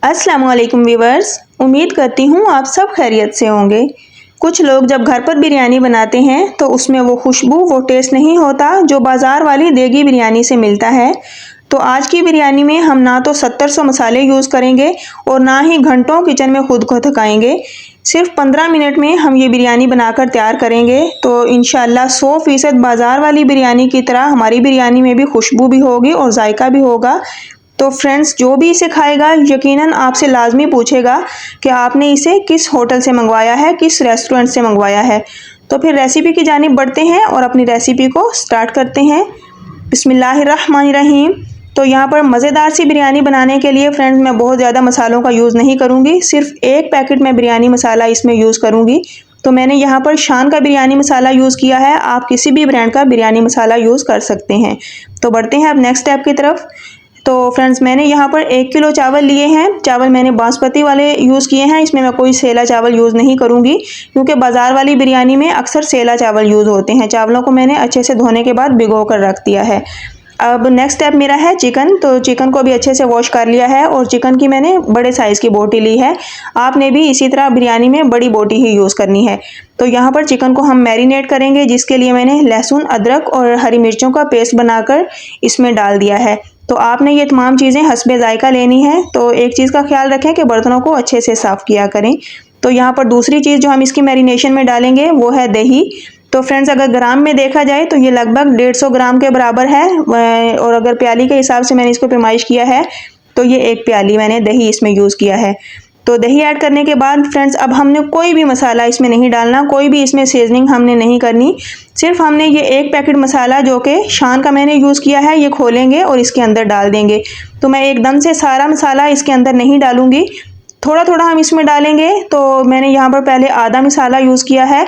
अस्सलामु अलैकुम व्यूवर्स, उम्मीद करती हूँ आप सब खैरियत से होंगे। कुछ लोग जब घर पर बिरयानी बनाते हैं तो उसमें वो खुशबू वो टेस्ट नहीं होता जो बाज़ार वाली देगी बिरयानी से मिलता है। तो आज की बिरयानी में हम ना तो 70-100 मसाले यूज़ करेंगे और ना ही घंटों किचन में खुद को थकाएंगे। सिर्फ 15 मिनट में हम ये बिरयानी बनाकर तैयार करेंगे तो इंशाल्लाह 100% बाज़ार वाली बिरयानी की तरह हमारी बिरयानी में भी खुशबू भी होगी और जायका भी होगा। तो फ्रेंड्स, जो भी इसे खाएगा यकीनन आपसे लाजमी पूछेगा कि आपने इसे किस होटल से मंगवाया है, किस रेस्टोरेंट से मंगवाया है। तो फिर रेसिपी की जानिब बढ़ते हैं और अपनी रेसिपी को स्टार्ट करते हैं। बिस्मिल्लाहिर्रहमानिर्रहीम। तो यहाँ पर मज़ेदार सी बिरयानी बनाने के लिए फ्रेंड्स मैं बहुत ज़्यादा मसालों का यूज़ नहीं करूँगी, सिर्फ एक पैकेट में बिरयानी मसाला इसमें यूज़ करूँगी। तो मैंने यहाँ पर शान का बिरयानी मसाला यूज़ किया है, आप किसी भी ब्रांड का बिरयानी मसाला यूज़ कर सकते हैं। तो बढ़ते हैं अब नेक्स्ट स्टेप की तरफ। तो फ्रेंड्स, मैंने यहाँ पर 1 किलो चावल लिए हैं। चावल मैंने बासमती वाले यूज़ किए हैं, इसमें मैं कोई सेला चावल यूज़ नहीं करूँगी क्योंकि बाज़ार वाली बिरयानी में अक्सर सेला चावल यूज़ होते हैं। चावलों को मैंने अच्छे से धोने के बाद भिगो कर रख दिया है। अब नेक्स्ट स्टेप मेरा है चिकन। तो चिकन को भी अच्छे से वॉश कर लिया है और चिकन की मैंने बड़े साइज़ की बोटी ली है। आपने भी इसी तरह बिरयानी में बड़ी बोटी ही यूज़ करनी है। तो यहाँ पर चिकन को हम मैरिनेट करेंगे, जिसके लिए मैंने लहसुन, अदरक और हरी मिर्चों का पेस्ट बनाकर इसमें डाल दिया है। तो आपने ये तमाम चीज़ें हस्बे ज़ायका लेनी है। तो एक चीज़ का ख्याल रखें कि बर्तनों को अच्छे से साफ़ किया करें। तो यहाँ पर दूसरी चीज़ जो हम इसकी मैरिनेशन में डालेंगे वो है दही। तो फ्रेंड्स, अगर ग्राम में देखा जाए तो ये लगभग 150 ग्राम के बराबर है और अगर प्याली के हिसाब से मैंने इसको पैमाइश किया है तो ये 1 प्याली मैंने दही इसमें यूज़ किया है। तो दही ऐड करने के बाद फ्रेंड्स अब हमने कोई भी मसाला इसमें नहीं डालना, कोई भी इसमें सीजनिंग हमने नहीं करनी। सिर्फ हमने ये 1 पैकेट मसाला जो कि शान का मैंने यूज़ किया है ये खोलेंगे और इसके अंदर डाल देंगे। तो मैं एकदम से सारा मसाला इसके अंदर नहीं डालूँगी, थोड़ा थोड़ा हम इसमें डालेंगे। तो मैंने यहाँ पर पहले आधा मसाला यूज़ किया है।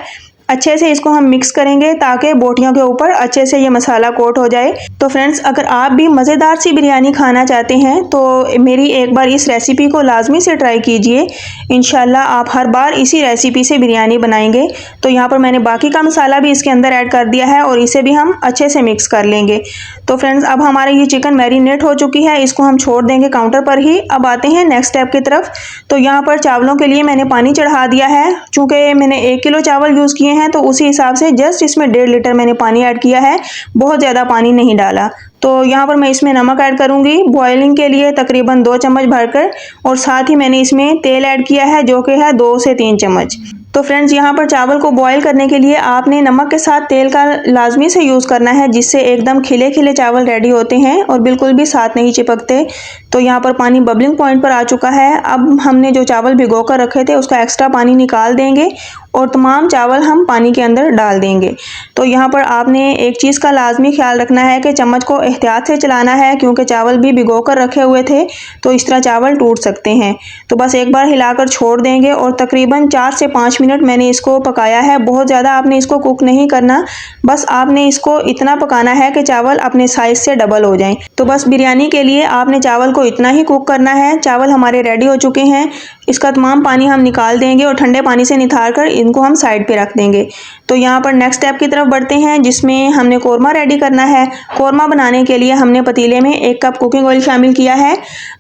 अच्छे से इसको हम मिक्स करेंगे ताकि बोटियों के ऊपर अच्छे से ये मसाला कोट हो जाए। तो फ्रेंड्स, अगर आप भी मज़ेदार सी बिरयानी खाना चाहते हैं तो मेरी एक बार इस रेसिपी को लाजमी से ट्राई कीजिए। इंशाल्लाह आप हर बार इसी रेसिपी से बिरयानी बनाएंगे। तो यहाँ पर मैंने बाकी का मसाला भी इसके अंदर ऐड कर दिया है और इसे भी हम अच्छे से मिक्स कर लेंगे। तो फ्रेंड्स, अब हमारे ये चिकन मैरिनेट हो चुकी है, इसको हम छोड़ देंगे काउंटर पर ही। अब आते हैं नेक्स्ट स्टेप की तरफ। तो यहाँ पर चावलों के लिए मैंने पानी चढ़ा दिया है। चूँकि मैंने 1 किलो चावल यूज़ किए हैं तो उसी हिसाब से जस्ट इसमें 1.5 लीटर मैंने पानी ऐड किया है, बहुत ज़्यादा पानी नहीं डाला। तो यहाँ पर मैं इसमें नमक ऐड करूँगी बॉइलिंग के लिए तकरीबन 2 चम्मच भरकर, और साथ ही मैंने इसमें तेल ऐड किया है जो कि है 2 से 3 चम्मच। तो फ्रेंड्स, यहाँ पर चावल को बॉईल करने के लिए आपने नमक के साथ तेल का लाजमी से यूज़ करना है, जिससे एकदम खिले खिले चावल रेडी होते हैं और बिल्कुल भी साथ नहीं चिपकते। तो यहाँ पर पानी बबलिंग पॉइंट पर आ चुका है। अब हमने जो चावल भिगो कर रखे थे उसका एक्स्ट्रा पानी निकाल देंगे और तमाम चावल हम पानी के अंदर डाल देंगे। तो यहाँ पर आपने एक चीज़ का लाजमी ख्याल रखना है कि चम्मच को एहतियात से चलाना है, क्योंकि चावल भी भिगो कर रखे हुए थे तो इस तरह चावल टूट सकते हैं। तो बस एक बार हिलाकर छोड़ देंगे और तकरीबन 4 से 5 मिनट मैंने इसको पकाया है। बहुत ज़्यादा आपने इसको कुक नहीं करना, बस आपने इसको इतना पकाना है कि चावल अपने साइज़ से डबल हो जाएं। तो बस बिरयानी के लिए आपने चावल को इतना ही कुक करना है। चावल हमारे रेडी हो चुके हैं, इसका तमाम पानी हम निकाल देंगे और ठंडे पानी से निथार कर इनको हम साइड पे रख देंगे। तो यहाँ पर नेक्स्ट स्टेप की तरफ बढ़ते हैं, जिसमें हमने कोरमा रेडी करना है। कोरमा बनाने के लिए हमने पतीले में 1 कप कुकिंग ऑयल शामिल किया है।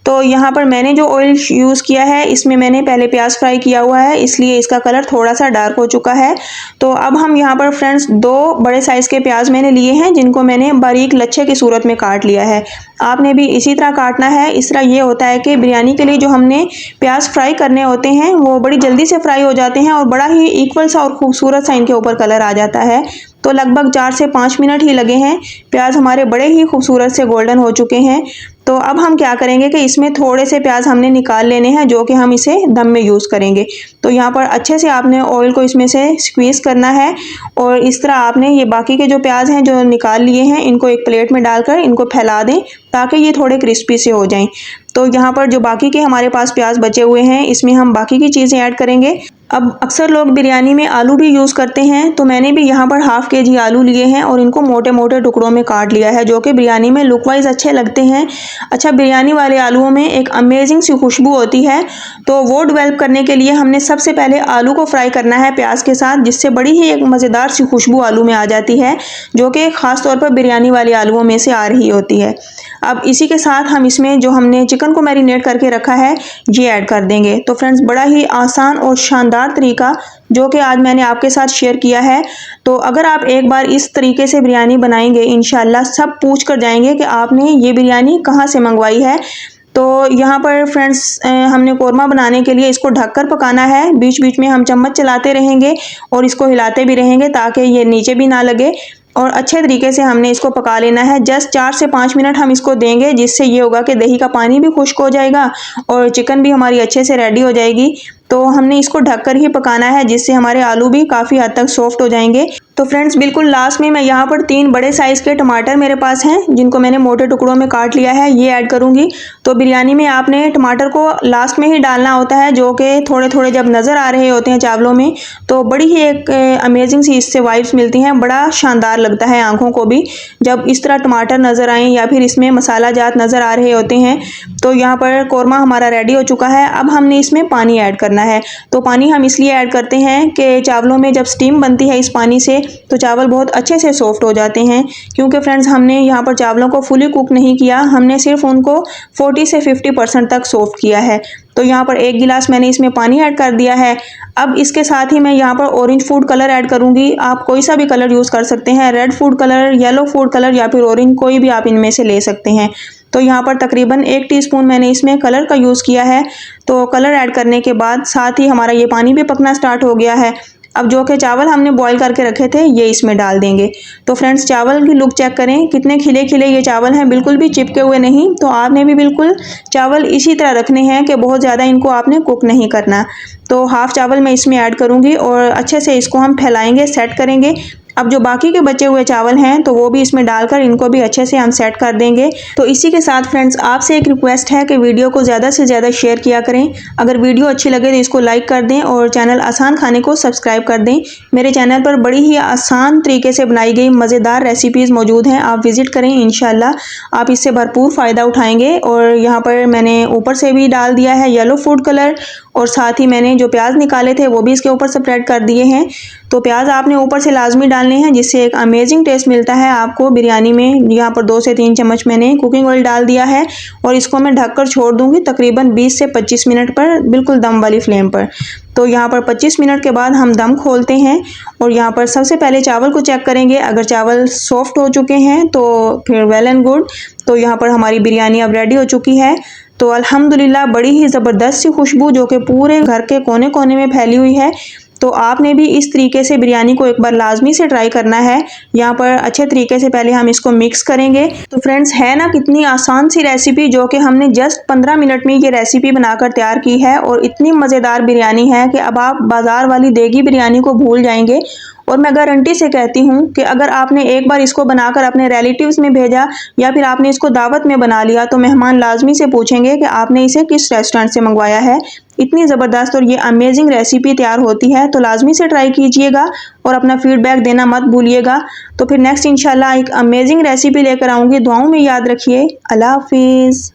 तो यहाँ पर मैंने जो ऑयल यूज़ किया है इसमें मैंने पहले प्याज फ्राई किया हुआ है, इसलिए इसका कलर थोड़ा सा डार्क हो चुका है। तो अब हम यहाँ पर फ्रेंड्स 2 बड़े साइज़ के प्याज मैंने लिए हैं, जिनको मैंने बारीक लच्छे की सूरत में काट लिया है। आपने भी इसी तरह काटना है। इस तरह ये होता है कि बिरयानी के लिए जो हमने प्याज फ्राई करने होते हैं वो बड़ी जल्दी से फ्राई हो जाते हैं और बड़ा ही इक्वल सा और खूबसूरत सा इनके ऊपर कलर आ जाता है। तो लगभग 4 से 5 मिनट ही लगे हैं। प्याज हमारे बड़े ही खूबसूरत से गोल्डन हो चुके हैं। तो अब हम क्या करेंगे कि इसमें थोड़े से प्याज हमने निकाल लेने हैं जो कि हम इसे दम में यूज़ करेंगे। तो यहाँ पर अच्छे से आपने ऑयल को इसमें से स्क्वीज़ करना है और इस तरह आपने ये बाकी के जो प्याज हैं जो निकाल लिए हैं इनको एक प्लेट में डालकर इनको फैला दें ताकि ये थोड़े क्रिस्पी से हो जाएं। तो यहाँ पर जो बाकी के हमारे पास प्याज बचे हुए हैं इसमें हम बाकी की चीज़ें ऐड करेंगे। अब अक्सर लोग बिरयानी में आलू भी यूज़ करते हैं, तो मैंने भी यहाँ पर ½ kg आलू लिए हैं और इनको मोटे मोटे टुकड़ों में काट लिया है, जो कि बिरयानी में लुक वाइज अच्छे लगते हैं। अच्छा, बिरयानी वाले आलूओं में एक अमेजिंग सी खुशबू होती है, तो वो डेवलप करने के लिए हमने सबसे पहले आलू को फ्राई करना है प्याज के साथ, जिससे बड़ी ही एक मज़ेदार सी खुशबू आलू में आ जाती है, जो कि ख़ास तौर पर बिरयानी वाले आलूओं में से आ रही होती है। अब इसी के साथ हम इसमें जो हमने चिकन को मैरिनेट करके रखा है ये ऐड कर देंगे। तो फ्रेंड्स बड़ा ही आसान और शानदार तरीका जो कि आज मैंने आपके साथ शेयर किया है। तो अगर आप एक बार इस तरीके से बिरयानी बनाएंगे इंशाल्लाह सब पूछ कर जाएंगे कि आपने ये बिरयानी कहाँ से मंगवाई है। तो यहाँ पर फ्रेंड्स हमने कोरमा बनाने के लिए इसको ढककर पकाना है। बीच बीच में हम चम्मच चलाते रहेंगे और इसको हिलाते भी रहेंगे ताकि ये नीचे भी ना लगे और अच्छे तरीके से हमने इसको पका लेना है। जस्ट 4 से 5 मिनट हम इसको देंगे, जिससे ये होगा कि दही का पानी भी खुश्क हो जाएगा और चिकन भी हमारी अच्छे से रेडी हो जाएगी। तो हमने इसको ढककर ही पकाना है, जिससे हमारे आलू भी काफ़ी हद तक सॉफ्ट हो जाएंगे। तो फ्रेंड्स बिल्कुल लास्ट में मैं यहाँ पर 3 बड़े साइज़ के टमाटर मेरे पास हैं, जिनको मैंने मोटे टुकड़ों में काट लिया है, ये ऐड करूँगी। तो बिरयानी में आपने टमाटर को लास्ट में ही डालना होता है, जो कि थोड़े थोड़े जब नज़र आ रहे होते हैं चावलों में, तो बड़ी ही एक अमेजिंग सी इससे वाइब्स मिलती हैं। बड़ा शानदार लगता है आँखों को भी जब इस तरह टमाटर नज़र आएँ या फिर इसमें मसाला जात नज़र आ रहे होते हैं। तो यहाँ पर कौरमा हमारा रेडी हो चुका है। अब हमने इसमें पानी ऐड करना है। तो पानी हम इसलिए ऐड करते हैं कि चावलों में जब स्टीम बनती है इस पानी से तो चावल बहुत अच्छे से सॉफ्ट हो जाते हैं। क्योंकि फ्रेंड्स हमने यहाँ पर चावलों को फुली कुक नहीं किया, हमने सिर्फ उनको 40 से 50% तक सॉफ्ट किया है। तो यहाँ पर 1 गिलास मैंने इसमें पानी ऐड कर दिया है। अब इसके साथ ही मैं यहाँ पर ऑरेंज फूड कलर ऐड करूँगी। आप कोई सा भी कलर यूज़ कर सकते हैं, red food colour, yellow food colour या फिर ऑरेंज, कोई भी आप इनमें से ले सकते हैं। तो यहाँ पर तकरीबन 1 टीस्पून मैंने इसमें कलर का यूज़ किया है। तो कलर ऐड करने के बाद साथ ही हमारा ये पानी भी पकना स्टार्ट हो गया है। अब जो कि चावल हमने बॉईल करके रखे थे ये इसमें डाल देंगे। तो फ्रेंड्स चावल की लुक चेक करें, कितने खिले खिले ये चावल हैं, बिल्कुल भी चिपके हुए नहीं। तो आपने भी बिल्कुल चावल इसी तरह रखने हैं कि बहुत ज़्यादा इनको आपने कुक नहीं करना। तो हाफ़ चावल मैं इसमें ऐड करूँगी और अच्छे से इसको हम फैलाएंगे, सेट करेंगे। अब जो बाकी के बचे हुए चावल हैं तो वो भी इसमें डालकर इनको भी अच्छे से हम सेट कर देंगे। तो इसी के साथ फ्रेंड्स आपसे एक रिक्वेस्ट है कि वीडियो को ज़्यादा से ज़्यादा शेयर किया करें। अगर वीडियो अच्छी लगे तो इसको लाइक कर दें और चैनल आसान खाने को सब्सक्राइब कर दें। मेरे चैनल पर बड़ी ही आसान तरीके से बनाई गई मज़ेदार रेसिपीज़ मौजूद हैं, आप विज़िट करें, इंशाल्लाह आप इससे भरपूर फ़ायदा उठाएंगे। और यहाँ पर मैंने ऊपर से भी डाल दिया है येलो फूड कलर और साथ ही मैंने जो प्याज निकाले थे वो भी इसके ऊपर स्प्रेड कर दिए हैं। तो प्याज आपने ऊपर से लाजमी डालने हैं, जिससे एक अमेजिंग टेस्ट मिलता है आपको बिरयानी में। यहाँ पर 2 से 3 चम्मच मैंने कुकिंग ऑयल डाल दिया है और इसको मैं ढककर छोड़ दूँगी तकरीबन 20 से 25 मिनट पर, बिल्कुल दम वाली फ्लेम पर। तो यहाँ पर 25 मिनट के बाद हम दम खोलते हैं और यहाँ पर सबसे पहले चावल को चेक करेंगे। अगर चावल सॉफ्ट हो चुके हैं तो फिर वेल एंड गुड। तो यहाँ पर हमारी बिरयानी अब रेडी हो चुकी है। तो अल्हम्दुलिल्लाह बड़ी ही ज़बरदस्त सी खुशबू जो कि पूरे घर के कोने कोने में फैली हुई है। तो आपने भी इस तरीके से बिरयानी को एक बार लाजमी से ट्राई करना है। यहाँ पर अच्छे तरीके से पहले हम इसको मिक्स करेंगे। तो फ्रेंड्स है ना कितनी आसान सी रेसिपी, जो कि हमने जस्ट 15 मिनट में ये रेसिपी बनाकर तैयार की है और इतनी मज़ेदार बिरयानी है कि अब आप बाज़ार वाली देगी बिरयानी को भूल जाएंगे। और मैं गारंटी से कहती हूँ कि अगर आपने एक बार इसको बनाकर अपने रिलेटिव्स में भेजा या फिर आपने इसको दावत में बना लिया तो मेहमान लाजमी से पूछेंगे कि आपने इसे किस रेस्टोरेंट से मंगवाया है। इतनी ज़बरदस्त और ये अमेजिंग रेसिपी तैयार होती है। तो लाजमी से ट्राई कीजिएगा और अपना फीडबैक देना मत भूलिएगा। तो फिर नेक्स्ट इंशाल्लाह एक अमेजिंग रेसिपी लेकर आऊँगी। दुआओं में याद रखिए। अल्लाह हाफिज़।